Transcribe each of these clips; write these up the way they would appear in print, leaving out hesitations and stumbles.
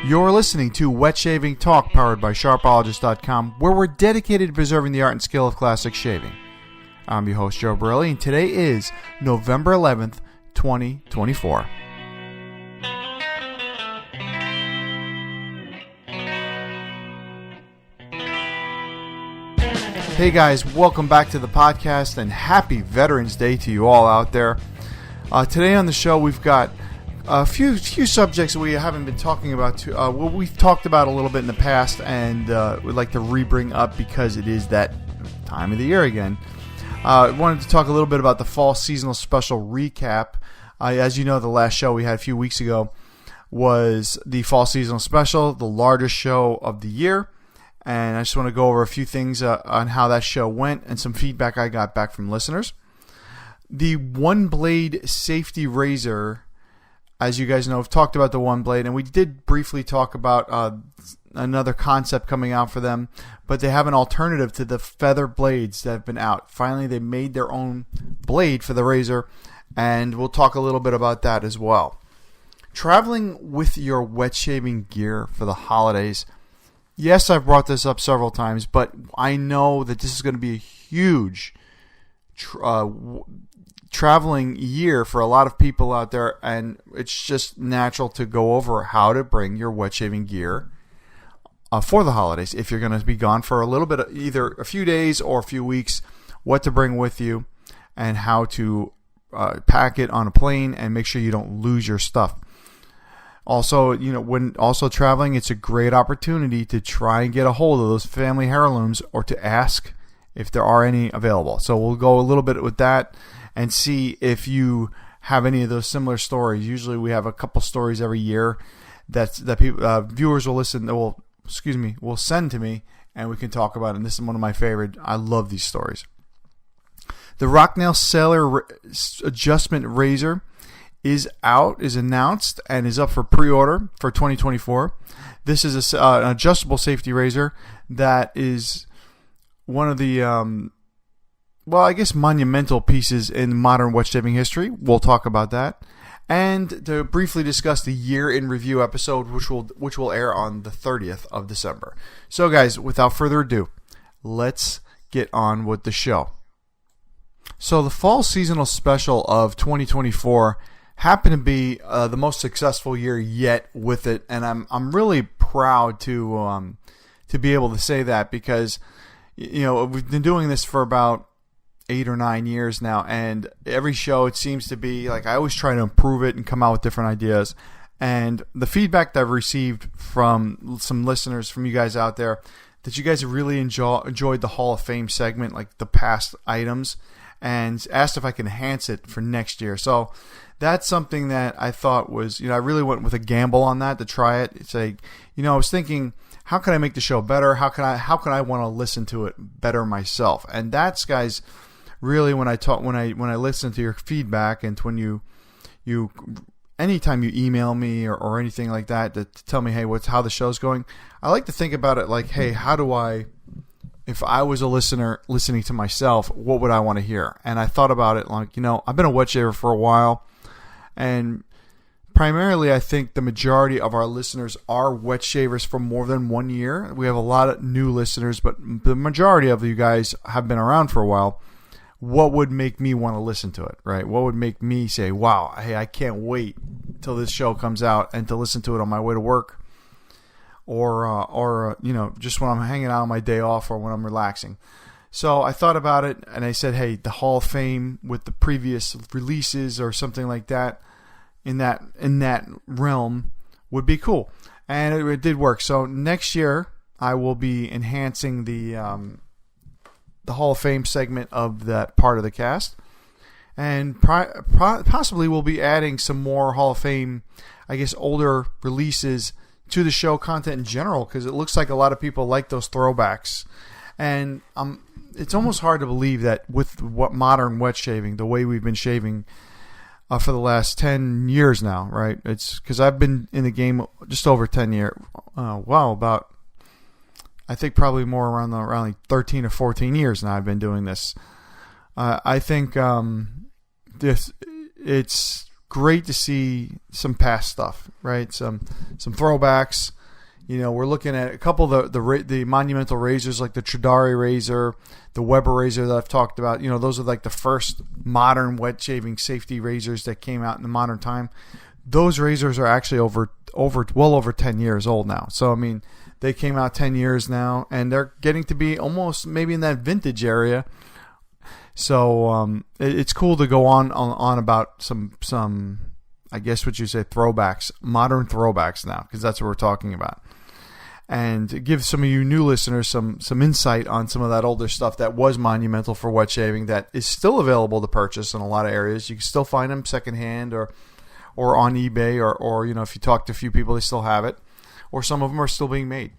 You're listening to Wet Shaving Talk, powered by Sharpologist.com, where we're dedicated to preserving the art and skill of classic shaving. I'm your host, Joe Borrelli, and today is November 11th, 2024. Hey guys, welcome back to the podcast, and happy Veterans Day to you all out there. Today on the show, we've got a few subjects that we haven't been talking about. We've talked about a little bit in the past, and we'd like to re-bring up because it is that time of the year again. I wanted to talk a little bit about the fall seasonal special recap. As you know, the last show we had a few weeks ago was the fall seasonal special, the largest show of the year. And I just want to go over a few things on how that show went and some feedback I got back from listeners. The One Blade Safety Razor, as you guys know, I've talked about the One Blade, and we did briefly talk about another concept coming out for them, but they have an alternative to the feather blades that have been out. Finally, they made their own blade for the razor, and we'll talk a little bit about that as well. Traveling with your wet shaving gear for the holidays. Yes, I've brought this up several times, but I know that this is going to be a huge traveling year for a lot of people out there, and it's just natural to go over how to bring your wet shaving gear for the holidays. If you're going to be gone for a little bit, either a few days or a few weeks, what to bring with you and how to pack it on a plane and make sure you don't lose your stuff. Also, when traveling, it's a great opportunity to try and get a hold of those family heirlooms or to ask if there are any available. So we'll go a little bit with that and see if you have any of those similar stories. Usually we have a couple stories every year that people, viewers will will send to me, and we can talk about it. And this is one of my favorite. I love these stories. The Rocnel Sailor Adjustment Razor is announced, and is up for pre-order for 2024. This is an adjustable safety razor that is one of the monumental pieces in modern wet shaving history. We'll talk about that. And to briefly discuss the year in review episode, which will air on the 30th of December. So guys, without further ado, let's get on with the show. So the fall seasonal special of 2024 happened to be the most successful year yet with it, and I'm really proud to be able to say that, because we've been doing this for about 8 or 9 years now, and every show it seems to be like I always try to improve it and come out with different ideas. And the feedback that I've received from some listeners, from you guys out there, that you guys have really enjoyed the Hall of Fame segment, like the past items, and asked if I can enhance it for next year. So that's something that I thought was, I really went with a gamble on that to try it. It's like, I was thinking, how can I make the show better? How can I want to listen to it better myself? And that's, guys, really when I listen to your feedback, and when you anytime you email me or anything like that to tell me, hey, how the show's going, I like to think about it like, hey, if I was a listener listening to myself, what would I want to hear? And I thought about it like, I've been a wet shaver for a while, and primarily I think the majority of our listeners are wet shavers for more than 1 year. We have a lot of new listeners, but the majority of you guys have been around for a while. What would make me want to listen to it, right? What would make me say, wow, hey, I can't wait till this show comes out and to listen to it on my way to work, or just when I'm hanging out on my day off or when I'm relaxing. So I thought about it, and I said, hey, the Hall of Fame with the previous releases or something like that in that realm would be cool. And it did work. So next year I will be enhancing the Hall of Fame segment of that part of the cast, and possibly we'll be adding some more Hall of Fame, older releases to the show content in general, because it looks like a lot of people like those throwbacks. And it's almost hard to believe that with what modern wet shaving, the way we've been shaving for the last 10 years now, right? It's because I've been in the game just over 10 years. About, I think probably more around like 13 or 14 years now I've been doing this. I think it's great to see some past stuff, right? Some throwbacks. We're looking at a couple of the monumental razors like the Tridari razor, the Weber razor that I've talked about. Those are like the first modern wet shaving safety razors that came out in the modern time. Those razors are actually well over 10 years old now. So, I mean, they came out 10 years now, and they're getting to be almost maybe in that vintage area. So it's cool to go on about some I guess what you say throwbacks, modern throwbacks now, because that's what we're talking about. And give some of you new listeners some insight on some of that older stuff that was monumental for wet shaving that is still available to purchase in a lot of areas. You can still find them secondhand or on eBay or if you talk to a few people, they still have it. Or some of them are still being made,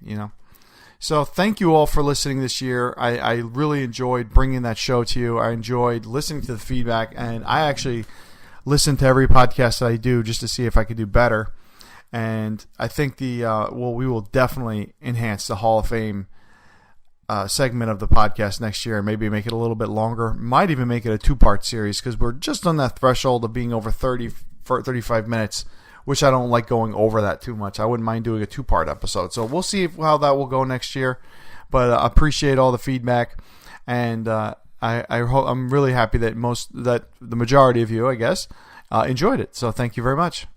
So thank you all for listening this year. I really enjoyed bringing that show to you. I enjoyed listening to the feedback, and I actually listen to every podcast that I do just to see if I could do better. And I think we will definitely enhance the Hall of Fame segment of the podcast next year and maybe make it a little bit longer. Might even make it a 2-part series because we're just on that threshold of being over 35 minutes, which I don't like going over that too much. I wouldn't mind doing a 2-part episode. So we'll see how that will go next year. But I appreciate all the feedback, and I'm really happy that the majority of you, I guess, enjoyed it. So thank you very much.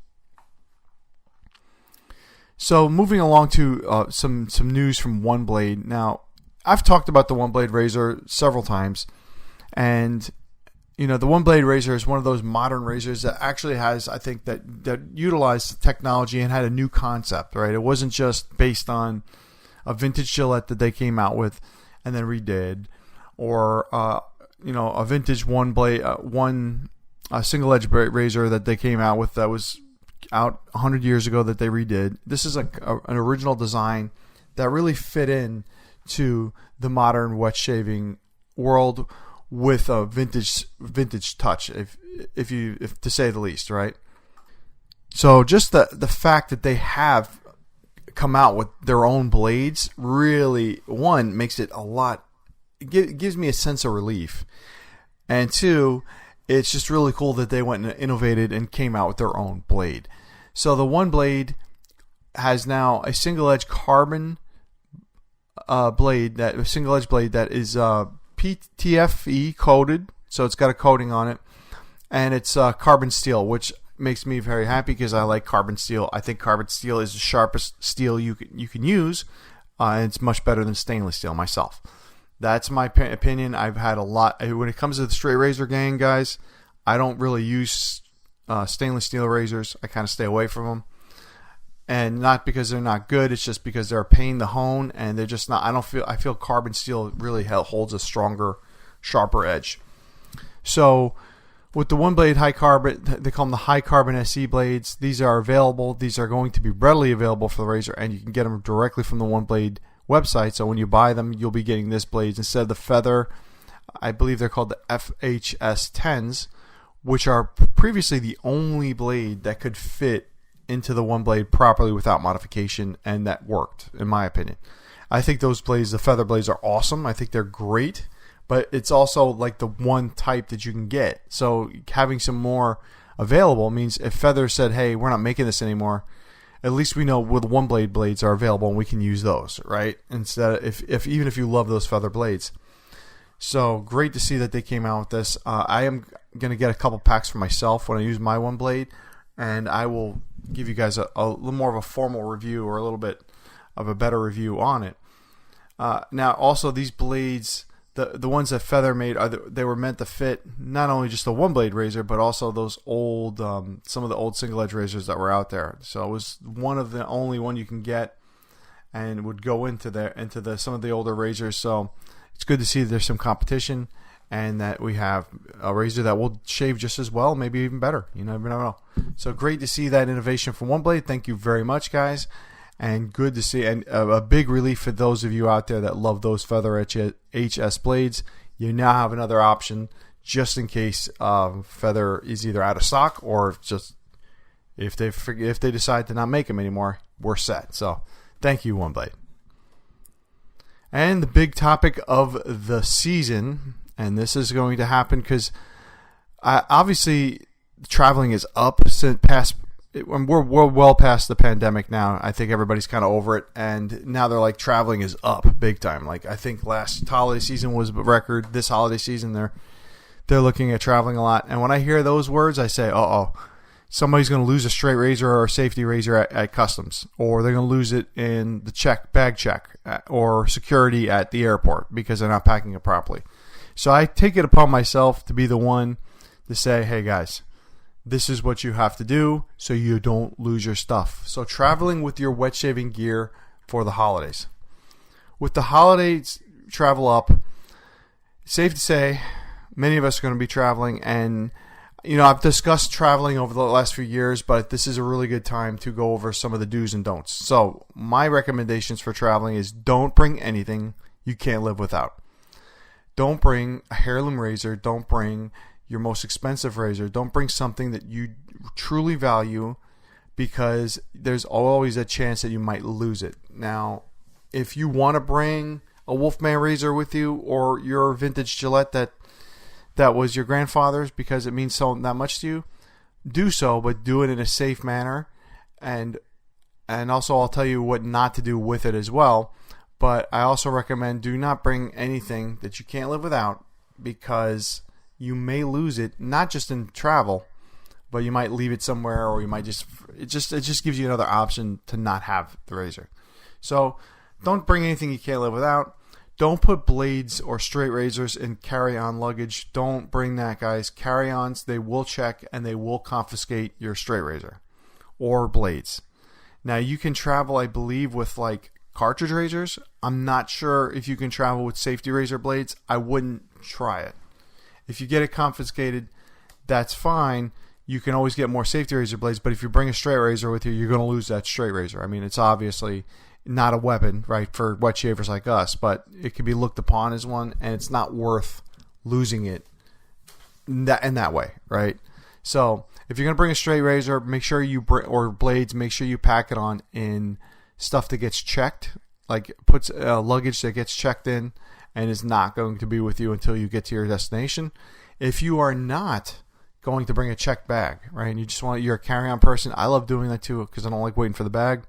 So moving along to some news from One Blade. Now, I've talked about the One Blade razor several times, and the One Blade razor is one of those modern razors that actually has, I think, that utilized technology and had a new concept, right? It wasn't just based on a vintage Gillette that they came out with and then redid, or a vintage One Blade single edge razor that they came out with that was out 100 years ago that they redid. This is an original design that really fit in to the modern wet shaving world with a vintage touch, if to say the least, right? So just the fact that they have come out with their own blades really, one, makes it it gives me a sense of relief, and two, it's just really cool that they went and innovated and came out with their own blade. So the One Blade has now a single edge carbon blade that is PTFE coated, so it's got a coating on it, and it's carbon steel, which makes me very happy because I like carbon steel. I think carbon steel is the sharpest steel you can use, and it's much better than stainless steel myself. That's my opinion. I've had a lot when it comes to the straight razor gang, guys. I don't really use stainless steel razors. I kind of stay away from them. And not because they're not good, it's just because they're a pain to hone, and they're just not. I feel carbon steel really holds a stronger, sharper edge. So with the One Blade high carbon, they call them the high carbon SE blades. These are available. These are going to be readily available for the razor, and you can get them directly from the One Blade website. So when you buy them, you'll be getting this blades instead of the feather. I believe they're called the FHS 10s, which are previously the only blade that could fit into the One Blade properly without modification, and that worked, in my opinion. I think those blades, the feather blades, are awesome. I think they're great, but it's also like the one type that you can get. So having some more available means if Feather said, hey, we're not making this anymore, at least we know with One Blade blades are available and we can use those, right? Instead, even if you love those feather blades. So great to see that they came out with this. I am going to get a couple packs for myself when I use my One Blade, and I will give you guys a little more of a formal review or a little bit of a better review on it. Now, also these blades, the ones that Feather made, they were meant to fit not only just the One Blade razor, but also those old, some of the old single edge razors that were out there. So it was one of the only one you can get, and would go into some of the older razors. So it's good to see that there's some competition, and that we have a razor that will shave just as well, maybe even better. You never know. So great to see that innovation from One Blade. Thank you very much, guys. And good to see, and a big relief for those of you out there that love those Feather HS blades. You now have another option just in case Feather is either out of stock, or just if they decide to not make them anymore, we're set. So thank you, One Blade. And the big topic of the season, and this is going to happen because obviously traveling is up since past. We're well past the pandemic now. I think everybody's kind of over it, and now they're like traveling is up big time. Like I think last holiday season was a record. This holiday season they're looking at traveling a lot. And when I hear those words, I say, oh, somebody's going to lose a straight razor or a safety razor at customs, or they're going to lose it in the bag check or security at the airport because they're not packing it properly. So I take it upon myself to be the one to say, hey guys, this is what you have to do so you don't lose your stuff. So traveling with your wet shaving gear for the holidays. With the holidays travel up, safe to say, many of us are going to be traveling, and I've discussed traveling over the last few years, but this is a really good time to go over some of the do's and don'ts. So my recommendations for traveling is don't bring anything you can't live without. Don't bring a heirloom razor. Don't bring your most expensive razor. Don't bring something that you truly value, because there's always a chance that you might lose it. Now, if you want to bring a Wolfman razor with you, or your vintage Gillette that was your grandfather's because it means so that much to you, do so, but do it in a safe manner. And also I'll tell you what not to do with it as well. But I also recommend do not bring anything that you can't live without, because you may lose it, not just in travel, but you might leave it somewhere, or you might it just gives you another option to not have the razor. So don't bring anything you can't live without. Don't put blades or straight razors in carry-on luggage. Don't bring that, guys. Carry-ons, they will check and they will confiscate your straight razor or blades. Now, you can travel, I believe, with like cartridge razors. I'm not sure if you can travel with safety razor blades. I wouldn't try it. If you get it confiscated, that's fine. You can always get more safety razor blades, but if you bring a straight razor with you, you're going to lose that straight razor. I mean, it's obviously not a weapon, right, for wet shavers like us, but it can be looked upon as one, and it's not worth losing it in that way, right? So if you're going to bring a straight razor, make sure or blades, make sure you pack it on in stuff that gets checked, like puts luggage that gets checked in and is not going to be with you until you get to your destination. If you are not going to bring a checked bag, right, and you're a carry-on person, I love doing that too because I don't like waiting for the bag,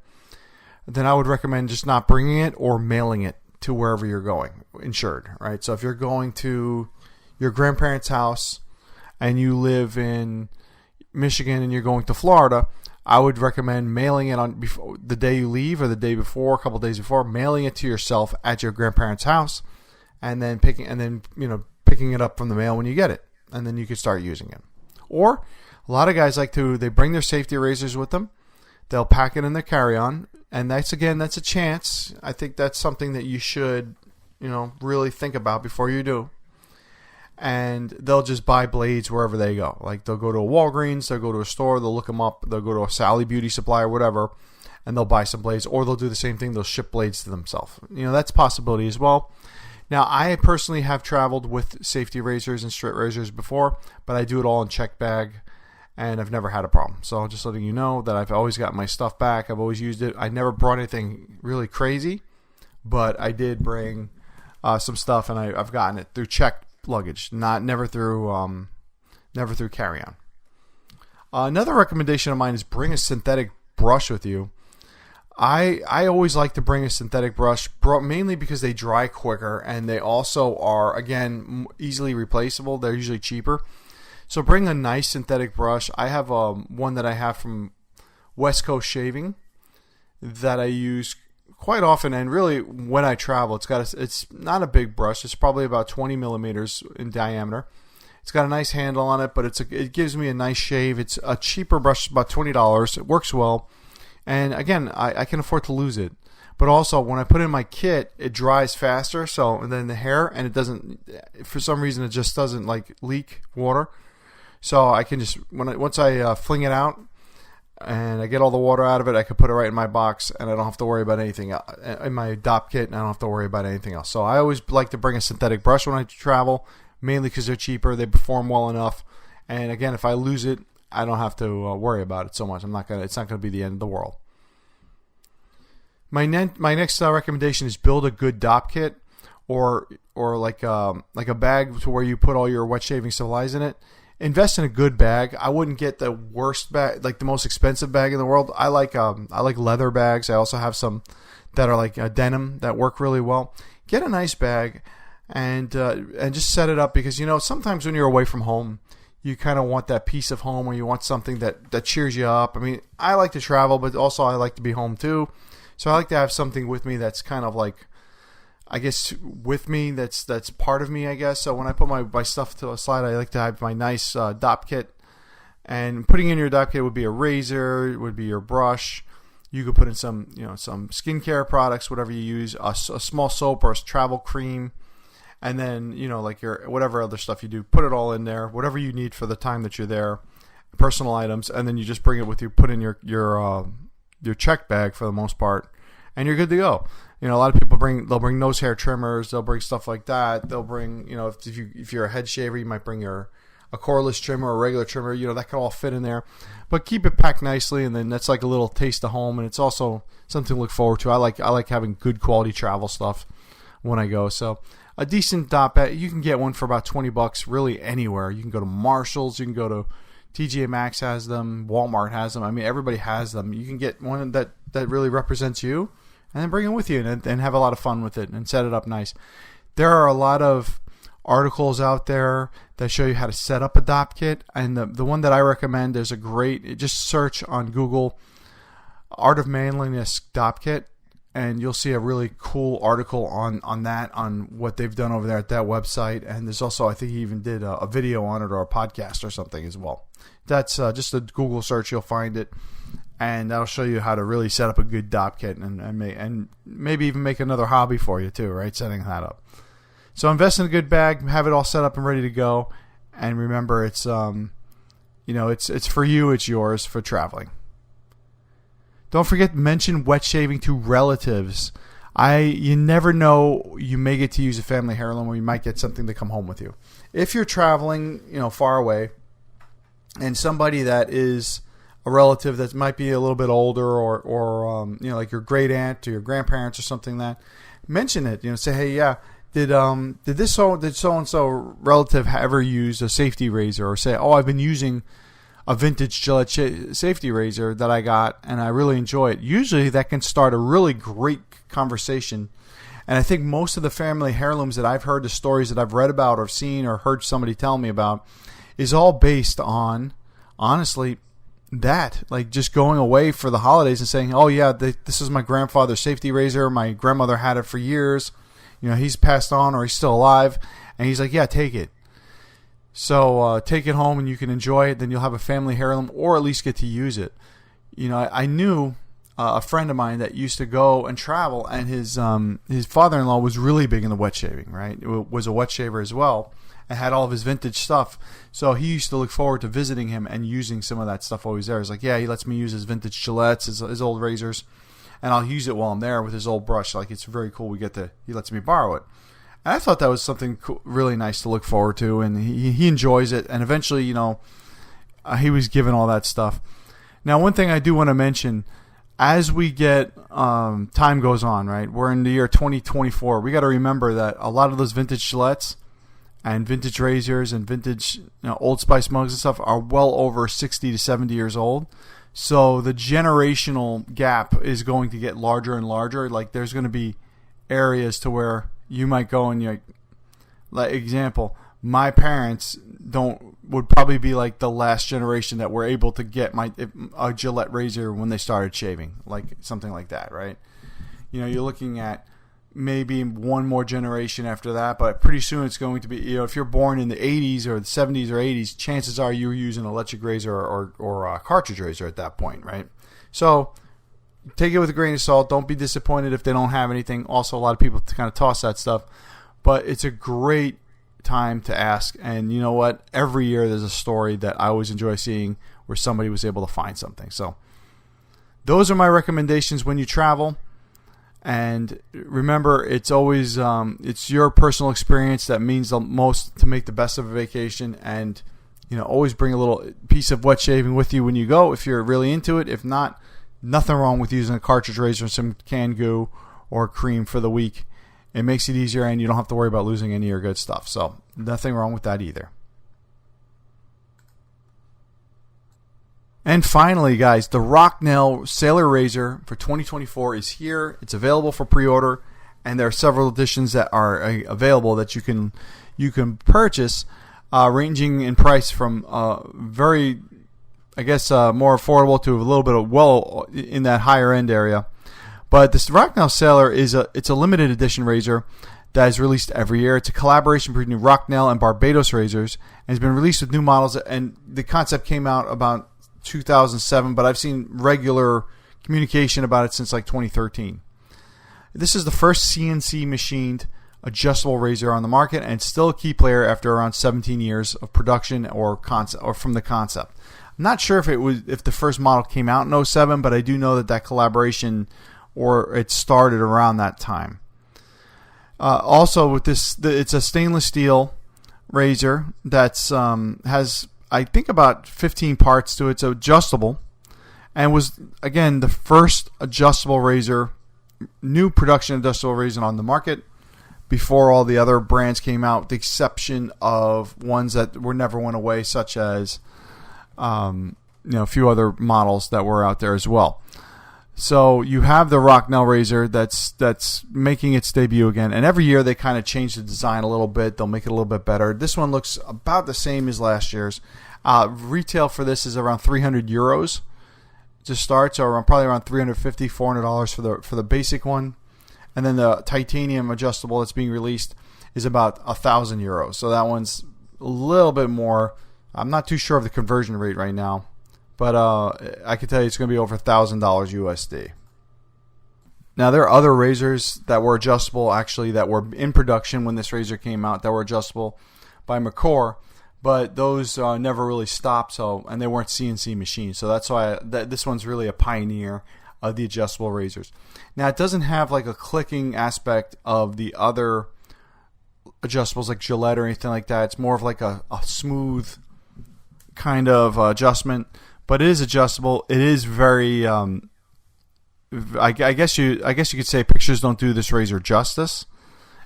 then I would recommend just not bringing it or mailing it to wherever you're going, insured, right? So if you're going to your grandparents' house and you live in Michigan and you're going to Florida, I would recommend mailing it on the day you leave or the day before, a couple days before, mailing it to yourself at your grandparents' house, and then picking it up from the mail when you get it, and then you can start using it. Or a lot of guys they bring their safety razors with them. They'll pack it in their carry-on, and that's a chance. I think that's something that you should, really think about before you do. And they'll just buy blades wherever they go. Like they'll go to a Walgreens, they'll go to a store, they'll look them up, they'll go to a Sally Beauty Supply or whatever, and they'll buy some blades, or they'll do the same thing, they'll ship blades to themselves. That's a possibility as well. Now, I personally have traveled with safety razors and straight razors before, but I do it all in check bag, and I've never had a problem. So just letting you know that I've always got my stuff back. I've always used it. I never brought anything really crazy, but I did bring some stuff, and I've gotten it through checked luggage, never through carry-on. Another recommendation of mine is bring a synthetic brush with you. I always like to bring a synthetic brush, mainly because they dry quicker, and they also are, again, easily replaceable. They're usually cheaper. So bring a nice synthetic brush. I have one that I have from West Coast Shaving that I use quite often, and really when I travel, it's not a big brush. It's probably about 20 millimeters in diameter. It's got a nice handle on it, but it gives me a nice shave. It's a cheaper brush, about $20. It works well. And again, I can afford to lose it. But also, when I put it in my kit, it dries faster. So then the hair, and it doesn't, for some reason, it just doesn't leak water. So I can just, once I fling it out and I get all the water out of it, I can put it right in my box, and I don't have to worry about anything in my DOP kit, and I don't have to worry about anything else. So I always like to bring a synthetic brush when I travel, mainly because they're cheaper, they perform well enough, and again, if I lose it, I don't have to worry about it so much. It's not gonna be the end of the world. My next recommendation is build a good DOP kit, or like a bag to where you put all your wet shaving supplies in it. invest in a good bag. I wouldn't get the worst bag, like the most expensive bag in the world. I like leather bags. I also have some that are like denim that work really well. Get a nice bag and just set it up, because sometimes when you're away from home, you kind of want that peace of home, or you want something that cheers you up. I mean, I like to travel, but also I like to be home too. So I like to have something with me that's kind of like, I guess, with me, that's part of me, I guess. So when I put my stuff to a side, I like to have my nice DOP kit. And putting in your DOP kit would be a razor, it would be your brush. You could put in some skincare products, whatever you use, a small soap or a travel cream, and then like your whatever other stuff you do, put it all in there, whatever you need for the time that you're there, personal items, and then you just bring it with you, put in your check bag for the most part, and you're good to go. A lot of people they'll bring nose hair trimmers, they'll bring stuff like that. They'll bring, if you're a head shaver, you might bring a cordless trimmer or a regular trimmer, that can all fit in there. But keep it packed nicely, and then that's like a little taste of home, and it's also something to look forward to. I like having good quality travel stuff when I go. So a decent DOP bag, you can get one for about $20 really anywhere. You can go to Marshall's, you can go to TJ Maxx has them, Walmart has them. I mean, everybody has them. You can get one that really represents you, and then bring it with you and have a lot of fun with it and set it up nice. There are a lot of articles out there that show you how to set up a DOP kit, and the one that I recommend is just search on Google Art of Manliness DOP kit, and you'll see a really cool article on what they've done over there at that website. And there's also, I think he even did a video on it, or a podcast or something as well. That's just a Google search, you'll find it, and that'll show you how to really set up a good DOP kit, and maybe even make another hobby for you too, right? Setting that up. So invest in a good bag, have it all set up and ready to go, and remember, it's it's for you, it's yours for traveling. Don't forget to mention wet shaving to relatives. You never know, you may get to use a family heirloom, or you might get something to come home with you. If you're traveling, far away, and somebody that is a relative that might be a little bit older, or like your great aunt or your grandparents or something, that mention it. Say, hey, yeah. Did so and so relative ever use a safety razor? Or say, oh, I've been using a vintage Gillette safety razor that I got, and I really enjoy it. Usually that can start a really great conversation. And I think most of the family heirlooms that I've heard, the stories that I've read about or seen or heard somebody tell me about, is all based on, honestly, that. Like just going away for the holidays and saying, oh yeah, this is my grandfather's safety razor. My grandmother had it for years. He's passed on, or he's still alive, and he's like, yeah, take it. So take it home, and you can enjoy it. Then you'll have a family heirloom, or at least get to use it. I knew a friend of mine that used to go and travel, and his father-in-law was really big into wet shaving, right? It was a wet shaver as well, and had all of his vintage stuff. So he used to look forward to visiting him and using some of that stuff while he's there. He's like, yeah, he lets me use his vintage Gillettes, his old razors, and I'll use it while I'm there with his old brush. Like, it's very cool. He lets me borrow it. And I thought that was something cool, really nice to look forward to, and he enjoys it. And eventually, he was given all that stuff. Now, one thing I do want to mention, as we get time goes on, right? We're in the year 2024. We got to remember that a lot of those vintage Gillettes and vintage razors and vintage Old Spice mugs and stuff are well over 60 to 70 years old. So the generational gap is going to get larger and larger. Like, there's going to be areas to where you might go and like example, my parents would probably be like the last generation that were able to get a Gillette razor when they started shaving, like something like that, right? You're looking at maybe one more generation after that, but pretty soon it's going to be, if you're born in the 80s or the 70s or 80s, chances are you were using an electric razor or a cartridge razor at that point, right? So take it with a grain of salt. Don't be disappointed if they don't have anything. Also, a lot of people kind of toss that stuff, but it's a great time to ask. And you know what? Every year there's a story that I always enjoy seeing where somebody was able to find something. So those are my recommendations when you travel. And remember, it's always it's your personal experience that means the most to make the best of a vacation. And always bring a little piece of wet shaving with you when you go if you're really into it. If not, nothing wrong with using a cartridge razor and some canned goo or cream for the week. It makes it easier, and you don't have to worry about losing any of your good stuff. So nothing wrong with that either. And finally, guys, the Rocnel Sailor Razor for 2024 is here. It's available for pre-order, and there are several editions that are available that you can purchase, ranging in price from very, more affordable to a little bit of in that higher end area. But this Rocnel Sailor it's a limited edition razor that is released every year. It's a collaboration between Rocnel and Barbados razors, and has been released with new models. And the concept came out about 2007, but I've seen regular communication about it since like 2013. This is the first CNC machined adjustable razor on the market, and it's still a key player after around 17 years of production or from the concept. I'm not sure if the first model came out in 07, but I do know that collaboration it started around that time. Also, with this, it's a stainless steel razor that's has, I think, about 15 parts to it. It's adjustable, and was, again, the first adjustable razor, new production adjustable razor on the market before all the other brands came out, with the exception of ones that never went away, such as a few other models that were out there as well. So you have the Rocnel razor that's making its debut again, and every year they kind of change the design a little bit. They'll make it a little bit better. This one looks about the same as last year's. Retail for this is around €300 to start, so probably around $350, $400 for the basic one, and then the titanium adjustable that's being released is about €1,000. So that one's a little bit more. I'm not too sure of the conversion rate right now, but I can tell you it's going to be over $1,000 USD. Now, there are other razors that were adjustable, actually, that were in production when this razor came out, that were adjustable by McCore, but those never really stopped, and they weren't CNC machines. So that's why this one's really a pioneer of the adjustable razors. Now, it doesn't have like a clicking aspect of the other adjustables like Gillette or anything like that. It's more of like a smooth kind of adjustment, but it is adjustable. It is very I guess you could say pictures don't do this razor justice.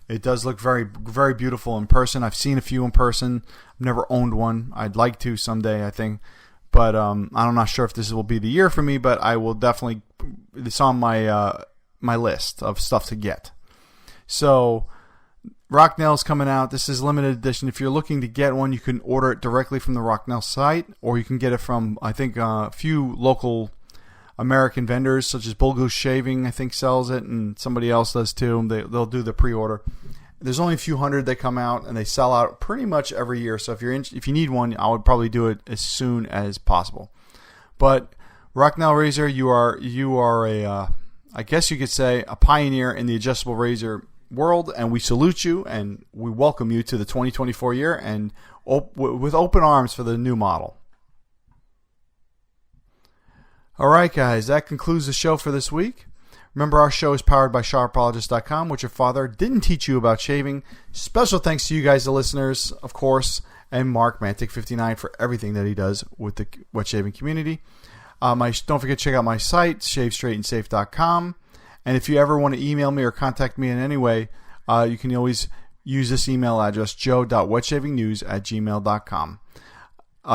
It does look very, very beautiful in person. I've seen a few in person. I've never owned one. I'd like to someday, I think, but I'm not sure if this will be the year for me. But I will definitely. It's on my list of stuff to get. So Rocnel's coming out. This is limited edition. If you're looking to get one, you can order it directly from the Rocnel site, or you can get it from, I think, a few local American vendors, such as Bull Goose Shaving, I think, sells it, and somebody else does too. They'll do the pre-order. There's only a few hundred that come out, and they sell out pretty much every year. So if you need one, I would probably do it as soon as possible. But Rocnel razor, you are a I guess you could say a pioneer in the adjustable razor world, and we salute you and we welcome you to the 2024 year, and with open arms for the new model. All right, guys, that concludes the show for this week. Remember, our show is powered by Sharpologist.com, which your father didn't teach you about shaving. Special thanks to you guys, the listeners, of course, and Mark Mantic59 for everything that he does with the wet shaving community. Don't forget to check out my site, shavestraightandsafe.com. And if you ever want to email me or contact me in any way, you can always use this email address, joe.wetshavingnews@gmail.com.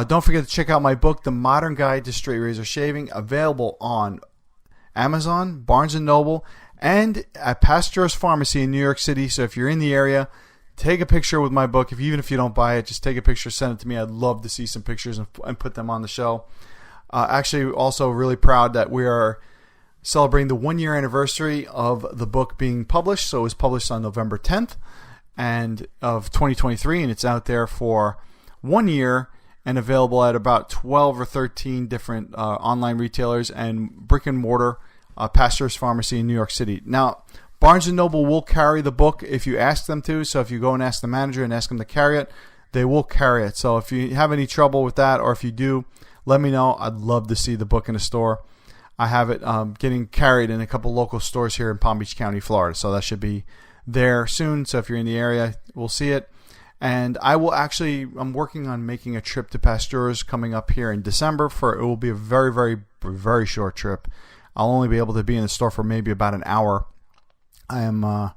Don't forget to check out my book, The Modern Guide to Straight Razor Shaving, available on Amazon, Barnes & Noble, and at Pasteur's Pharmacy in New York City. So if you're in the area, take a picture with my book. Even if you don't buy it, just take a picture, send it to me. I'd love to see some pictures and put them on the show. Actually, also really proud that we are celebrating the 1-year anniversary of the book being published. So it was published on November 10th of 2023, and it's out there for 1 year and available at about 12 or 13 different online retailers and brick and mortar Pasteur's Pharmacy in New York City. Now, Barnes & Noble will carry the book if you ask them to. So if you go and ask the manager and ask them to carry it, they will carry it. So if you have any trouble with that, or if you do, let me know. I'd love to see the book in a store. I have it getting carried in a couple local stores here in Palm Beach County, Florida. So that should be there soon. So if you're in the area, we'll see it. And I'm working on making a trip to Pasteur's coming up here in December. It will be a very, very, very short trip. I'll only be able to be in the store for maybe about an hour. I am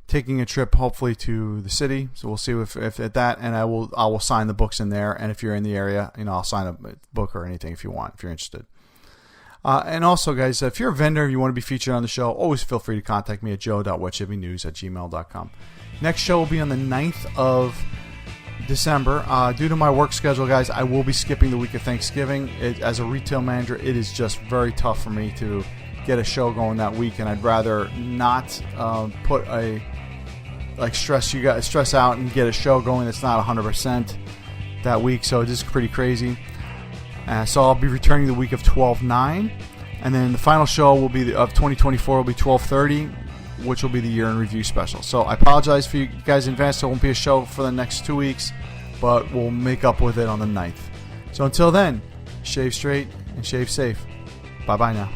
taking a trip hopefully to the city. So we'll see if at that, and I will sign the books in there. And if you're in the area, I'll sign a book or anything if you want, if you're interested. And also, guys, if you're a vendor and you want to be featured on the show, always feel free to contact me at joe.whatshippingnews@gmail.com. Next show will be on the 9th of December. Due to my work schedule, guys, I will be skipping the week of Thanksgiving. As a retail manager, it is just very tough for me to get a show going that week, and I'd rather not stress out and get a show going that's not 100% that week. So it is pretty crazy. So I'll be returning the week of 12/9, and then the final show will be of 2024 will be 12/30, which will be the year in review special. So I apologize for you guys in advance. There won't be a show for the next 2 weeks, but we'll make up with it on the 9th. So until then, shave straight and shave safe. Bye-bye now.